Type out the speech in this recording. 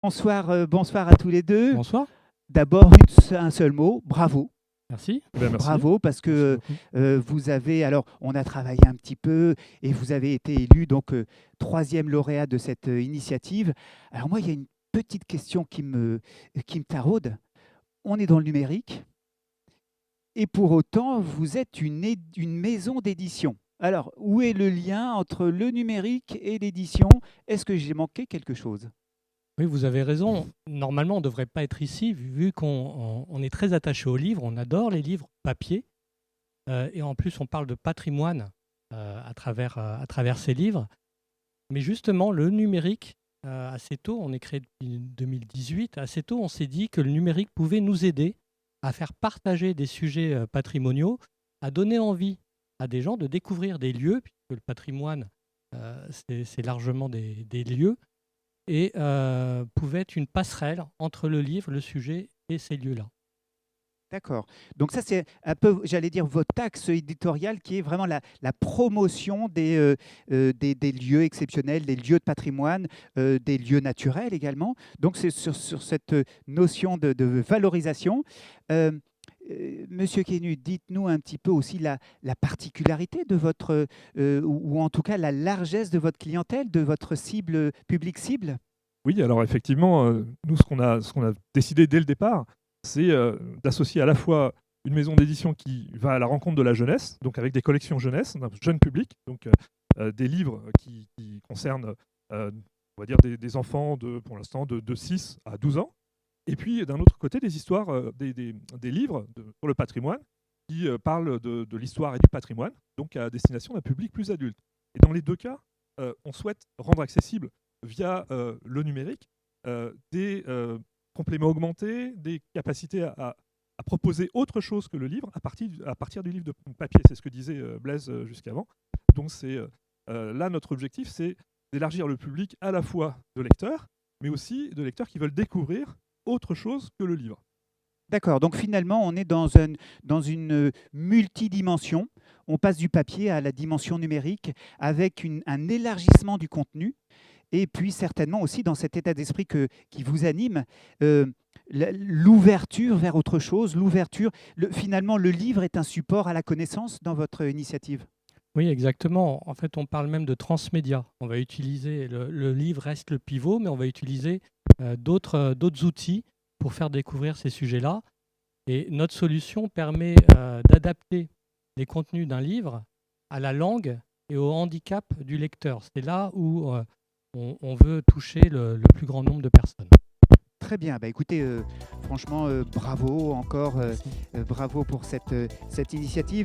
Bonsoir à tous les deux. Bonsoir. D'abord, un seul mot, bravo. Merci. Merci. Bravo, parce Merci que beaucoup. vous avez, alors on a travaillé un petit peu et vous avez été élu donc troisième lauréat de cette initiative. Alors moi, il y a une petite question qui me taraude. On est dans le numérique et pour autant, vous êtes une maison d'édition. Alors, où est le lien entre le numérique et l'édition? Est-ce que j'ai manqué quelque chose? Oui, vous avez raison. Normalement, on ne devrait pas être ici, vu qu'on est très attaché aux livres. On adore les livres papier. Et en plus, on parle de patrimoine à travers ces livres. Mais justement, le numérique, assez tôt, on est créé depuis 2018, assez tôt, on s'est dit que le numérique pouvait nous aider à faire partager des sujets patrimoniaux, à donner envie à des gens de découvrir des lieux, puisque le patrimoine, c'est largement des lieux, et pouvait être une passerelle entre le livre, le sujet et ces lieux-là. D'accord. Donc ça, c'est un peu, j'allais dire, votre axe éditorial qui est vraiment la promotion des lieux exceptionnels, des lieux de patrimoine, des lieux naturels également. Donc c'est sur cette notion de valorisation. Euh, Monsieur Quenu, dites-nous un petit peu aussi la particularité de votre, ou en tout cas la largesse de votre clientèle, de votre cible, public cible. Oui, alors effectivement, nous, ce qu'on a décidé dès le départ, c'est d'associer à la fois une maison d'édition qui va à la rencontre de la jeunesse, donc avec des collections jeunesse, d'un jeune public, donc des livres qui concernent, on va dire, des enfants pour l'instant, de 6 à 12 ans. Et puis, d'un autre côté, des histoires, des livres sur le patrimoine qui parlent de l'histoire et du patrimoine, donc à destination d'un public plus adulte. Et dans les deux cas, on souhaite rendre accessible via le numérique des compléments augmentés, des capacités à proposer autre chose que le livre à partir du livre de papier. C'est ce que disait Blaise jusqu'avant. Donc là, notre objectif, c'est d'élargir le public à la fois de lecteurs, mais aussi de lecteurs qui veulent découvrir autre chose que le livre. D'accord, donc finalement, on est dans une multidimension. On passe du papier à la dimension numérique avec un élargissement du contenu et puis certainement aussi dans cet état d'esprit qui vous anime, l'ouverture vers autre chose, finalement, le livre est un support à la connaissance dans votre initiative. Oui, exactement. En fait, on parle même de transmédia. On va utiliser, le livre reste le pivot, mais on va utiliser d'autres outils pour faire découvrir ces sujets-là. Et notre solution permet d'adapter les contenus d'un livre à la langue et au handicap du lecteur. C'est là où on veut toucher le plus grand nombre de personnes. Très bien, bah écoutez, franchement, bravo encore, bravo pour cette initiative.